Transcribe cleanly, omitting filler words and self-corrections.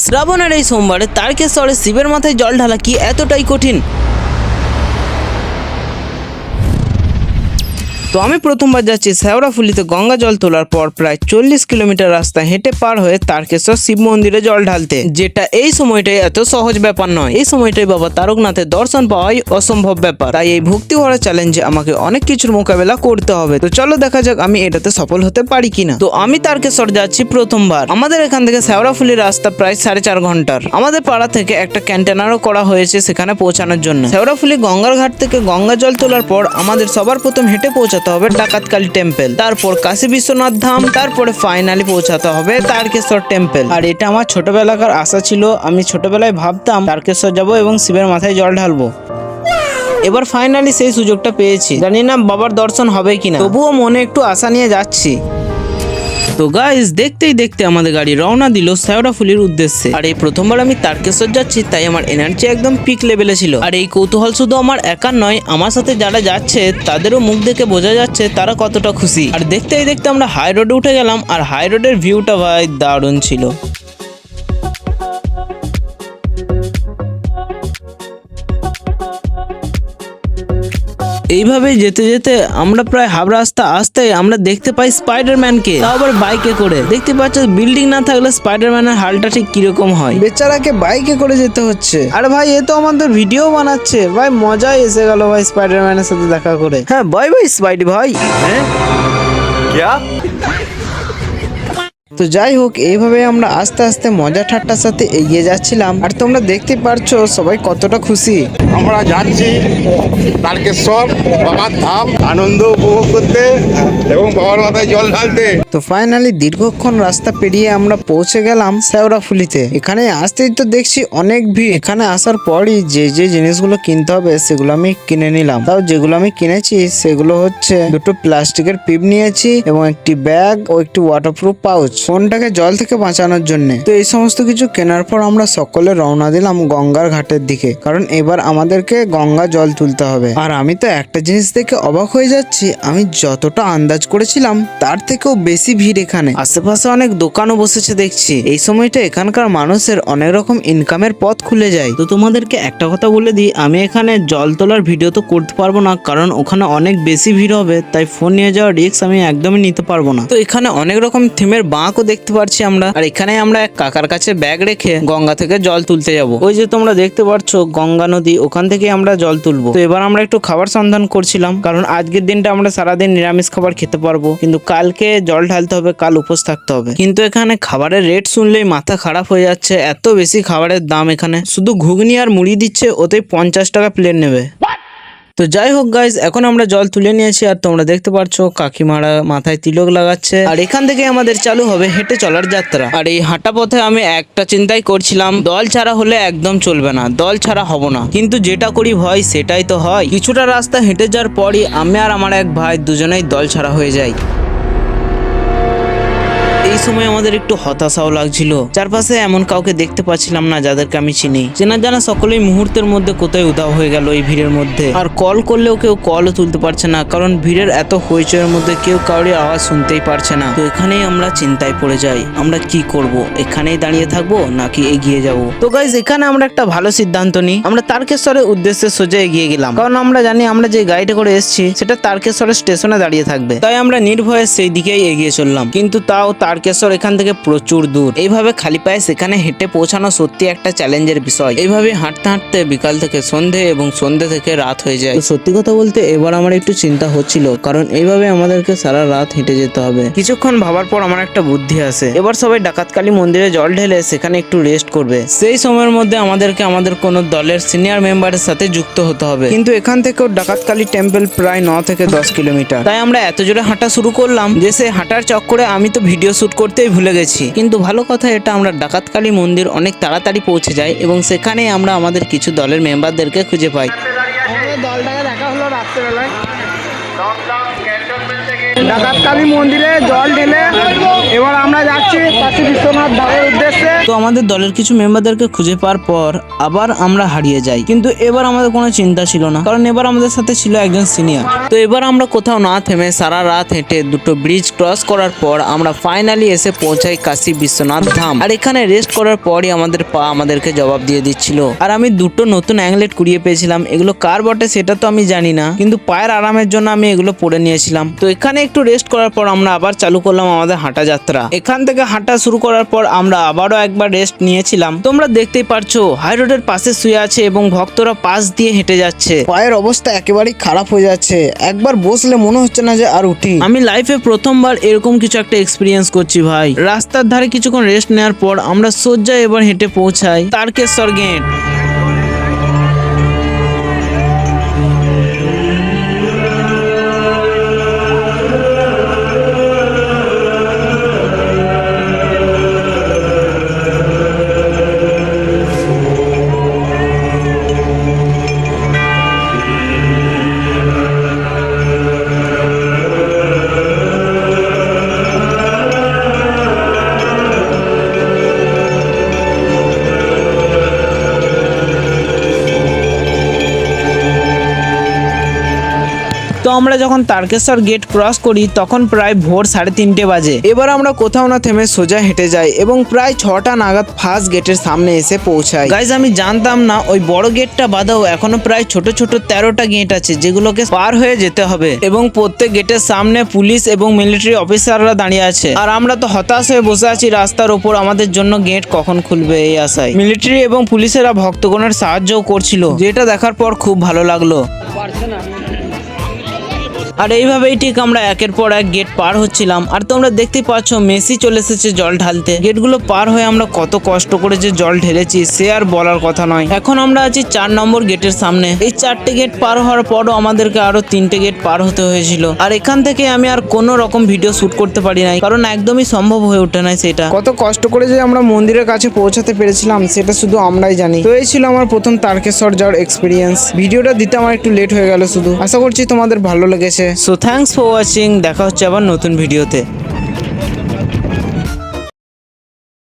শ্রাবণের এই সোমবারে তারকেশ্বরে শিবের মাথায় জল ঢালা কি এতটাই কঠিন? তো আমি প্রথমবার যাচ্ছি শেওড়াফুলিতে গঙ্গা জল তোলার পর প্রায় 40 কিলোমিটার রাস্তা হেঁটে পার হয়ে তারকেশ্বর শিব মন্দিরে জল ঢালতে, যেটা এই সময়টাই এত সহজ ব্যাপার নয়। এই সময়টাই বাবা তারকনাথের দর্শন পাওয়াই অসম্ভব ব্যাপার। তাই এই ভক্তি ভরা চ্যালেঞ্জে আমাকে অনেক কিছুর মোকাবেলা করতে হবে। তো চলো দেখা যাক আমি এটাতে সফল হতে পারি কিনা। তো আমি তারকেশ্বর যাচ্ছি প্রথমবার। আমাদের এখান থেকে শেওড়াফুলির রাস্তা প্রায় 4.5 ঘন্টার। আমাদের পাড়া থেকে একটা কন্টেনারও করা হয়েছে সেখানে পৌঁছানোর জন্য। শেওড়াফুলি গঙ্গার ঘাট থেকে গঙ্গা জল তোলার পর আমাদের সবার প্রথম হেঁটে পৌঁছাতে হবে ডাকাতকালী টেম্পল, তারপর কাশী বিশ্বনাথ ধাম, তারপরে ফাইনালি পৌঁছাতে হবে তারকেশ্বর টেম্পল। আর এটা আমার ছোটবেলাকার আশা ছিল। আমি ছোটবেলায় ভাবতাম তারকেশ্বর যাব এবং শিবের মাথায় জল ঢালবো। এবার ফাইনালি সেই সুযোগটা পেয়েছি। জানি না বাবার দর্শন হবে কিনা, তবুও মনে একটু আশা নিয়ে যাচ্ছি। তো গাইস, দেখতেই দেখতে আমাদের গাড়ি রওনা দিল শেওড়াফুলির উদ্দেশ্যে। আর এই প্রথমবার আমি তারকেশ্বর যাচ্ছি, তাই আমার এনার্জি একদম পিক লেভেলে ছিল। আর এই কৌতূহল শুধু আমার একার নয়, আমার সাথে যারা যাচ্ছে তাদেরও মুখ দেখে বোঝা যাচ্ছে তারা কতটা খুশি। আর দেখতেই দেখতে আমরা হাই রোডে উঠে গেলাম। আর হাই রোডের ভিউটা ভাই দারুণ ছিল। এইভাবেই যেতে যেতে আমরা প্রায় হাফ রাস্তা আসতে আমরা দেখতে পাই স্পাইডারম্যানকে, তাও আবার বাইকে করে। দেখতে পাচ্ছ বিল্ডিং না থাকলে স্পাইডারম্যানের হালটা ঠিক কিরকম হয়। বেচারাকে বাইকে করে যেতে হচ্ছে। আর ভাই এ তো আমাদের ভিডিও বানাচ্ছে। ভাই মজাই এসে গেল ভাই স্পাইডারম্যানের সাথে দেখা করে। হ্যাঁ বাই বাই স্পাইডি ভাই। হ্যাঁ क्या? তো যাই হোক, এইভাবে আমরা আস্তে আস্তে মজা ঠাট্টার সাথে এগিয়ে যাচ্ছিলাম। আর তোমরা দেখতে পারছো সবাই কতটা খুশি। আমরা যাচ্ছি তারকেশ্বর বাবার ধাম আনন্দ উপভোগ করতে এবং বাবার মাথায় জল ঢালতে। তো ফাইনালি দীর্ঘক্ষণ রাস্তা পেরিয়ে আমরা পৌঁছে গেলাম শেওড়াফুলিতে। এখানে আসতেই তো দেখছি অনেক ভিড়। এখানে আসার পরই যে যে জিনিসগুলো কিনতে হবে সেগুলো আমি কিনে নিলাম। তাও যেগুলো আমি কিনেছি সেগুলো হচ্ছে দুটো প্লাস্টিকের পিপ নিয়েছি এবং একটি ব্যাগ ও একটি ওয়াটারপ্রুফ পাউচ, ফোনটাকে জল থেকে বাঁচানোর জন্য। তো এই সমস্ত কিছু কেনার পর আমরা সকলে রওনা দিলাম গঙ্গার ঘাটের দিকে, কারণ এবার আমাদেরকে গঙ্গা জল তুলতে হবে। আর আমি তো একটা জিনিস দেখে অবাক হয়ে যাচ্ছি, আমি যতটা আন্দাজ করেছিলাম তার থেকেও বেশি ভিড় এখানে। আশেপাশে অনেক দোকানও বসেছে দেখছি। এই সময়টা এখানকার মানুষের অনেক রকম ইনকামের পথ খুলে যায়। তো তোমাদেরকে একটা কথা বলে দিই, আমি এখানে জল তোলার ভিডিও তো করতে পারবো না, কারণ ওখানে অনেক বেশি ভিড় হবে। তাই ফোন নিয়ে যাওয়ার রিস্ক আমি একদমই নিতে পারবো না। তো এখানে অনেক রকম থিমের বাঁকও দেখতে পাচ্ছি আমরা। আর এখানে আমরা এক কাকার কাছে ব্যাগ রেখে গঙ্গা থেকে জল তুলতে যাব। ওই যে তোমরা দেখতে পাচ্ছ গঙ্গা নদী, ওখান থেকে আমরা জল তুলবো। তো এবার আমরা একটু খাবার সন্ধান করছিলাম, কারণ আজকের দিনটা আমরা সারাদিন নিরামিষ খাবার খেতে পারবো, কিন্তু কালকে জল ঢালতে হবে, কাল উপোস থাকতে হবে। কিন্তু এখানে খাবারের রেট শুনলেই মাথা খারাপ হয়ে যাচ্ছে। এত বেশি খাবারের দাম এখানে। শুধু ঘুগনি আর মুড়ি দিচ্ছে, ওতেই 50 টাকা প্লেট নেবে। তো যাই হোক গাইজ, এখন আমরা জল তুলে নিয়েছি। আর তোমরা দেখতে পাচ্ছ কাকিমারা মাথায় তিলক লাগাচ্ছে। আর এখান থেকে আমাদের চালু হবে হেঁটে চলার যাত্রা। আর এই হাঁটা পথে আমি একটা চিন্তাই করছিলাম, দল ছাড়া হলে একদম চলবে না, দল ছাড়া হব না। কিন্তু যেটা করি ভয় সেটাই তো হয়। কিছুটা রাস্তা হেঁটে যাওয়ার পরই আমি আর আমার এক ভাই দুজনেই দল ছাড়া হয়ে যাই। এই সময় আমাদের একটু হতাশাও লাগছিল। চারপাশে এমন কাউকে দেখতে পাচ্ছিলাম না যাদেরকে আমি চিনি। চেনা জানা সকলেই মুহূর্তের মধ্যে কোথায় উধাও হয়ে গেল এই ভিড়ের মধ্যে। আর কল করলেও কেউ কলও তুলতে পারছে না, কারণ ভিড়ের এত হইচইয়ের মধ্যে কেউ কারোর আওয়াজ শুনতেই পারছে না। তো এখানেই আমরা চিন্তায় পড়ে যাই, আমরা কি করব? এখানেই দাঁড়িয়ে থাকবো নাকি এগিয়ে যাব? তো গাইজ, এখানে আমরা একটা ভালো সিদ্ধান্ত নিই। আমরা তারকেশ্বরের উদ্দেশ্যে সোজা এগিয়ে গেলাম, কারণ আমরা জানি আমরা যে গাড়িটা করে এসেছি সেটা তারকেশ্বরের স্টেশনে দাঁড়িয়ে থাকবে। তাই আমরা নির্ভয়ে সেই দিকেই এগিয়ে চললাম। কিন্তু তাও তারকেশ্বর এখান থেকে প্রচুর দূর। এইভাবে খালি পায়ে সেখানে হেঁটে পৌঁছানো সত্যি একটা চ্যালেঞ্জের বিষয়। এইভাবে হাঁটতে হাঁটতে বিকাল থেকে সন্ধে এবং সন্ধে থেকে রাত হয়ে যায়। সত্যি কথা বলতে এবার আমার একটু চিন্তা হচ্ছিল, কারণ এইভাবে আমাদেরকে সারা রাত হেঁটে যেতে হবে। কিছুক্ষণ ভাবার পর আমার একটা বুদ্ধি আসে, এবার সবাই ডাকাতকালী মন্দিরে জল ঢেলে সেখানে একটু রেস্ট করবে। সেই সময়ের মধ্যে আমাদেরকে আমাদের কোন দলের সিনিয়র মেম্বারের সাথে যুক্ত হতে হবে। কিন্তু এখান থেকেও ডাকাতকালী টেম্পল প্রায় 9 থেকে 10 কিলোমিটার। তাই আমরা এত জোরে হাঁটা শুরু করলাম যে সেই হাঁটার চক্করে আমি তো ভিডিও শুট করতেই ভুলে গেছি। কিন্তু ভালো কথা এটা, আমরা ডাকাতকালী মন্দির অনেক তাড়াতাড়ি পৌঁছে যাই এবং সেখানে আমরা আমাদের কিছু দলের মেম্বারদেরকে খুঁজে পাই। দলটাকে দেখা হলো রাত্রেবেলায় ডাকাতকালী মন্দিরে জল ঢেলে এবার আমরা যাচ্ছি কাশী বিশ্বনাথ ধামের উদ্দেশ্যে। তো আমাদের দলের কিছু মেম্বারদেরকে খুঁজে পাওয়ার পর আবার আমরা হারিয়ে যাই, কিন্তু এবার আমাদের কোনো চিন্তা ছিল না, কারণ এবার আমাদের সাথে ছিল একজন সিনিয়র। তো এবার আমরা কোথাও না থেমে সারা রাত হেঁটে দুটো ব্রিজ ক্রস করার পর আমরা ফাইনালি এসে পৌঁছাই কাশী বিশ্বনাথ ধাম। আর এখানে রেস্ট করার পরই আমাদের পা আমাদেরকে জবাব দিয়ে দিচ্ছিল। আর আমি দুটো নতুন অ্যাংলেট কুড়িয়ে পেয়েছিলাম, এগুলো কার বটে সেটা তো আমি জানি না, কিন্তু পায়ের আরামের জন্য আমি এগুলো পরে নিয়েছিলাম। তো এখানে একটু রেস্ট করার পর আমরা আবার চালু করলাম আমাদের হাঁটা যাত্রা। এখান থেকে হাঁটা শুরু করার পর আমরা আবারও একবার রেস্ট নিয়েছিলাম। তোমরা দেখতেই পারছো হাই রোডের পাশে শুয়ে আছে এবং ভক্তরা পাশ দিয়ে হেঁটে যাচ্ছে। পায়ের অবস্থা একেবারেই খারাপ হয়ে যাচ্ছে, একবার বসলে মনে হচ্ছে না যে আর উঠি। আমি লাইফে প্রথমবার এরকম কিছু একটা এক্সপিরিয়েন্স করছি ভাই। রাস্তার ধারে কিছুক্ষণ রেস্ট নেওয়ার পর আমরা সোজা এবার হেঁটে পৌঁছাই তারকেশ্বর গেট। তো আমরা যখন তারকেশ্বর গেট ক্রস করি তখন প্রায় ভোর 3:30 বাজে। এবার আমরা কোথাও না থেমে সোজা হেঁটে যাই এবং প্রায় 6টা নাগাদ ফার্স্ট গেটের সামনে এসে পৌঁছাই। গাইজ আমি জানতাম না ওই বড় গেটটা বাদেও এখনো প্রায় ছোট ছোট 13টা গেট আছে যেগুলোকে পার হয়ে যেতে হবে, এবং প্রত্যেক গেটের সামনে পুলিশ এবং মিলিটারি অফিসাররা দাঁড়িয়ে আছে। আর আমরা তো হতাশ হয়ে বসে আছি রাস্তার ওপর, আমাদের জন্য গেট কখন খুলবে এই আশায়। মিলিটারি এবং পুলিশেরা ভক্তগণের সাহায্যও করছিল, যেটা দেখার পর খুব ভালো লাগলো। আর এইভাবেই ঠিক আমরা একের পর এক গেট পার হচ্ছিলাম। আর তোমরা দেখতেই পাচ্ছ মেসি চলে এসেছে জল ঢালতে। গেটগুলো পার হয়ে আমরা কত কষ্ট করে যে জল ঢেলেছি সে আর বলার কথা নয়। এখন আমরা আছি 4 নম্বর গেটের সামনে। এই 4টে গেট পার হওয়ার পরও আমাদেরকে আরো 3টে গেট পার হতে হয়েছিল। আর এখান থেকে আমি আর কোনো রকম ভিডিও শুট করতে পারি নাই, কারণ একদমই সম্ভব হয়ে ওঠে নাই সেটা। কত কষ্ট করে যে আমরা মন্দিরের কাছে পৌঁছাতে পেরেছিলাম সেটা শুধু আমরাই জানি। তো এই ছিল আমার প্রথম তারকেশ্বর যাওয়ার এক্সপিরিয়েন্স। ভিডিওটা দিতে আমার একটু লেট হয়ে গেল শুধু। আশা করছি তোমাদের ভালো লেগেছে। সো থ্যাঙ্কস ফর ওয়াচিং, দেখা হচ্ছে আবার নতুন ভিডিওতে।